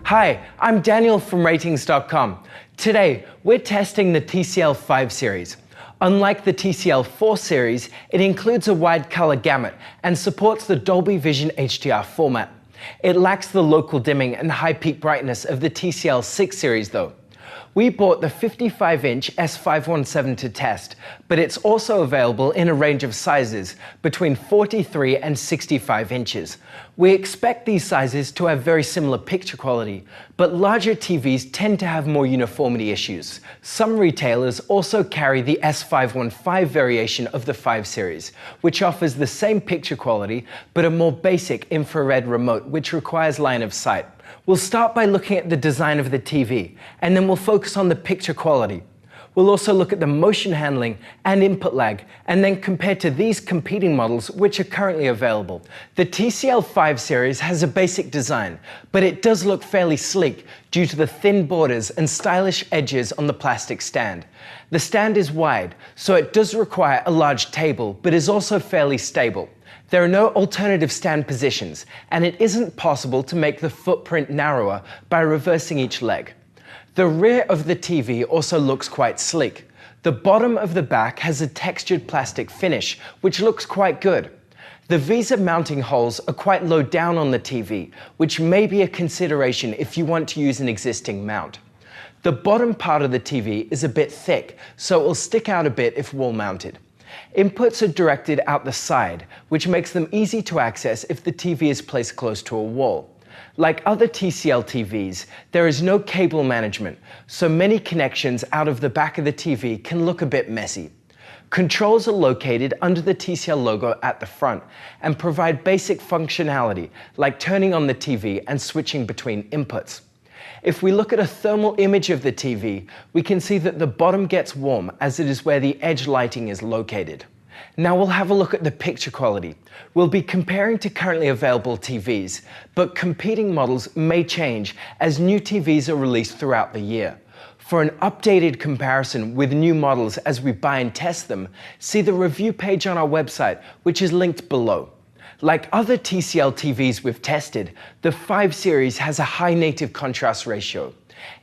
Hi, I'm Daniel from Ratings.com. Today, we're testing the TCL 5 series. Unlike the TCL 4 series, it includes a wide color gamut and supports the Dolby Vision HDR format. It lacks the local dimming and high peak brightness of the TCL 6 series though. We bought the 55-inch S517 to test, but it's also available in a range of sizes between 43 and 65 inches. We expect these sizes to have very similar picture quality, but larger TVs tend to have more uniformity issues. Some retailers also carry the S515 variation of the 5 series, which offers the same picture quality, but a more basic infrared remote which requires line of sight. We'll start by looking at the design of the TV, and then we'll focus on the picture quality. We'll also look at the motion handling and input lag, and then compare to these competing models which are currently available. The TCL 5 series has a basic design, but it does look fairly sleek due to the thin borders and stylish edges on the plastic stand. The stand is wide, so it does require a large table, but is also fairly stable. There are no alternative stand positions, and it isn't possible to make the footprint narrower by reversing each leg. The rear of the TV also looks quite sleek. The bottom of the back has a textured plastic finish, which looks quite good. The VESA mounting holes are quite low down on the TV, which may be a consideration if you want to use an existing mount. The bottom part of the TV is a bit thick, so it will stick out a bit if wall mounted. Inputs are directed out the side, which makes them easy to access if the TV is placed close to a wall. Like other TCL TVs, there is no cable management, so many connections out of the back of the TV can look a bit messy. Controls are located under the TCL logo at the front and provide basic functionality, like turning on the TV and switching between inputs. If we look at a thermal image of the TV, we can see that the bottom gets warm as it is where the edge lighting is located. Now we'll have a look at the picture quality. We'll be comparing to currently available TVs, but competing models may change as new TVs are released throughout the year. For an updated comparison with new models as we buy and test them, see the review page on our website, which is linked below. Like other TCL TVs we've tested, the 5 series has a high native contrast ratio.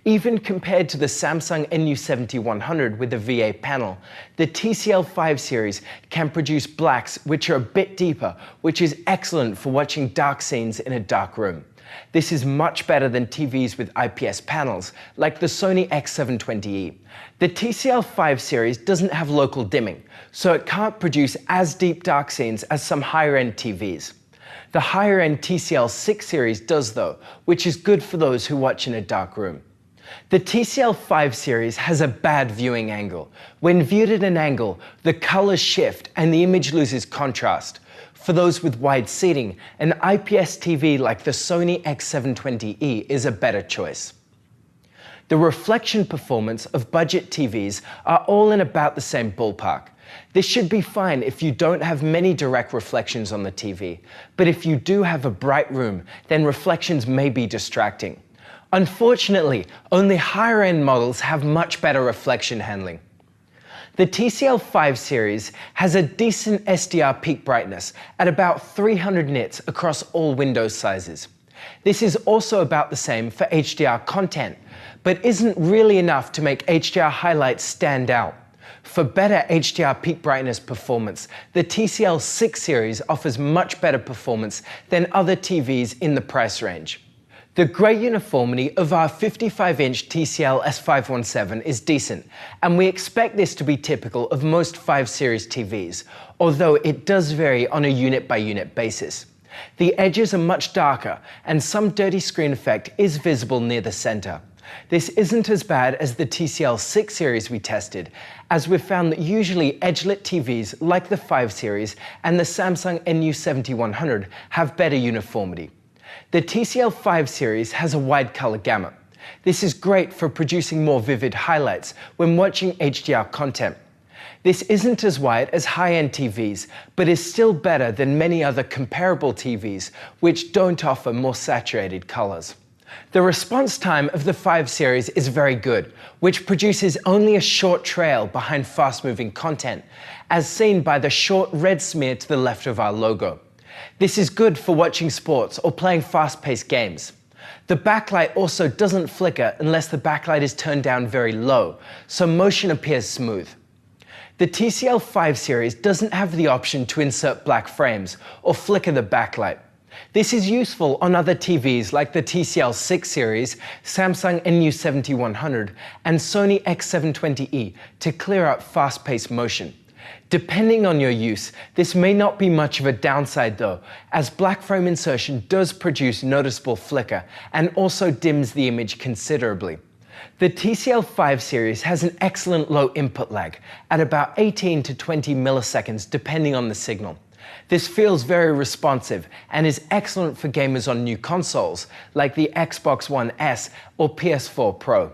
Even compared to the Samsung NU7100 with a VA panel, the TCL 5 series can produce blacks which are a bit deeper, which is excellent for watching dark scenes in a dark room. This is much better than TVs with IPS panels, like the Sony X720E. The TCL 5 series doesn't have local dimming, so it can't produce as deep dark scenes as some higher-end TVs. The higher-end TCL 6 series does though, which is good for those who watch in a dark room. The TCL 5 series has a bad viewing angle. When viewed at an angle, the colors shift and the image loses contrast. For those with wide seating, an IPS TV like the Sony X720E is a better choice. The reflection performance of budget TVs are all in about the same ballpark. This should be fine if you don't have many direct reflections on the TV, but if you do have a bright room, then reflections may be distracting. Unfortunately, only higher-end models have much better reflection handling. The TCL 5 series has a decent SDR peak brightness at about 300 nits across all window sizes. This is also about the same for HDR content, but isn't really enough to make HDR highlights stand out. For better HDR peak brightness performance, the TCL 6 series offers much better performance than other TVs in the price range. The grey uniformity of our 55-inch TCL S517 is decent, and we expect this to be typical of most 5 series TVs, although it does vary on a unit-by-unit basis. The edges are much darker, and some dirty screen effect is visible near the center. This isn't as bad as the TCL 6 series we tested, as we've found that usually edge-lit TVs like the 5 series and the Samsung NU7100 have better uniformity. The TCL 5 series has a wide color gamut. This is great for producing more vivid highlights when watching HDR content. This isn't as wide as high-end TVs, but is still better than many other comparable TVs which don't offer more saturated colors. The response time of the 5 series is very good, which produces only a short trail behind fast-moving content, as seen by the short red smear to the left of our logo. This is good for watching sports or playing fast-paced games. The backlight also doesn't flicker unless the backlight is turned down very low, so motion appears smooth. The TCL 5 series doesn't have the option to insert black frames or flicker the backlight. This is useful on other TVs like the TCL 6 series, Samsung NU7100, and Sony X720E to clear up fast-paced motion. Depending on your use, this may not be much of a downside though, as black frame insertion does produce noticeable flicker and also dims the image considerably. The TCL 5 series has an excellent low input lag at about 18 to 20 milliseconds depending on the signal. This feels very responsive and is excellent for gamers on new consoles like the Xbox One S or PS4 Pro.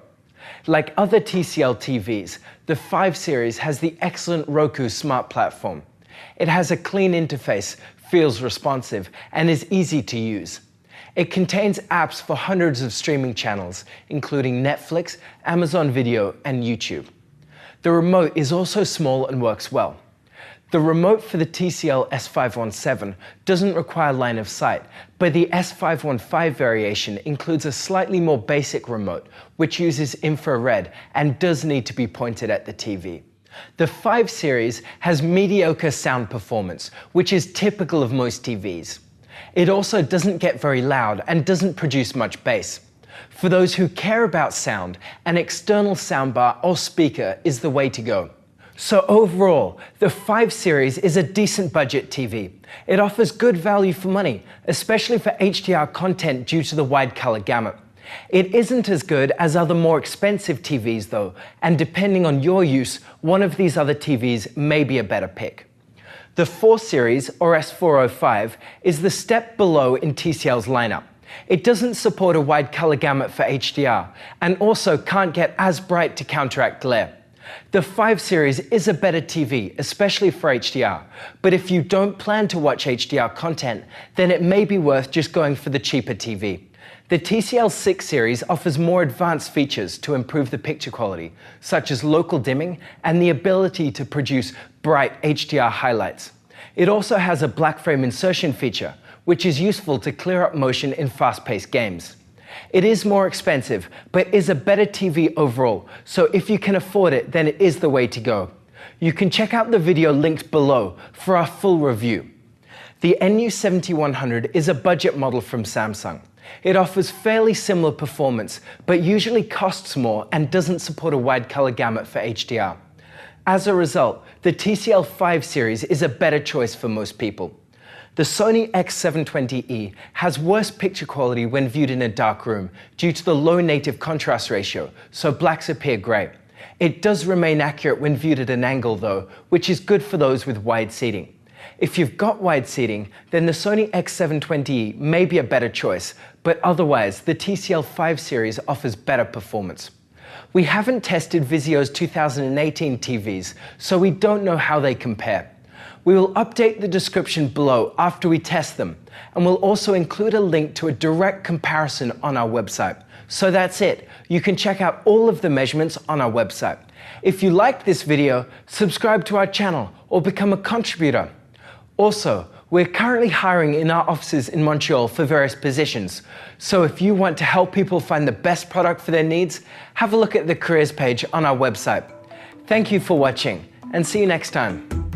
Like other TCL TVs, the 5 series has the excellent Roku smart platform. It has a clean interface, feels responsive, and is easy to use. It contains apps for hundreds of streaming channels, including Netflix, Amazon Video, and YouTube. The remote is also small and works well. The remote for the TCL S517 doesn't require line of sight, but the S515 variation includes a slightly more basic remote, which uses infrared and does need to be pointed at the TV. The 5 series has mediocre sound performance, which is typical of most TVs. It also doesn't get very loud and doesn't produce much bass. For those who care about sound, an external soundbar or speaker is the way to go. So overall, the 5 series is a decent budget TV. It offers good value for money, especially for HDR content due to the wide color gamut. It isn't as good as other more expensive TVs though, and depending on your use, one of these other TVs may be a better pick. The 4 series, or S405, is the step below in TCL's lineup. It doesn't support a wide color gamut for HDR, and also can't get as bright to counteract glare. The 5 series is a better TV, especially for HDR, but if you don't plan to watch HDR content, then it may be worth just going for the cheaper TV. The TCL 6 series offers more advanced features to improve the picture quality, such as local dimming and the ability to produce bright HDR highlights. It also has a black frame insertion feature, which is useful to clear up motion in fast-paced games. It is more expensive, but is a better TV overall, so if you can afford it, then it is the way to go. You can check out the video linked below for our full review. The NU7100 is a budget model from Samsung. It offers fairly similar performance, but usually costs more and doesn't support a wide color gamut for HDR. As a result, the TCL 5 series is a better choice for most people. The Sony X720E has worse picture quality when viewed in a dark room due to the low native contrast ratio, so blacks appear grey. It does remain accurate when viewed at an angle though, which is good for those with wide seating. If you've got wide seating, then the Sony X720E may be a better choice, but otherwise the TCL 5 series offers better performance. We haven't tested Vizio's 2018 TVs, so we don't know how they compare. We will update the description below after we test them, and we'll also include a link to a direct comparison on our website. So that's it. You can check out all of the measurements on our website. If you liked this video, subscribe to our channel or become a contributor. Also, we're currently hiring in our offices in Montreal for various positions. So if you want to help people find the best product for their needs, have a look at the careers page on our website. Thank you for watching, and see you next time.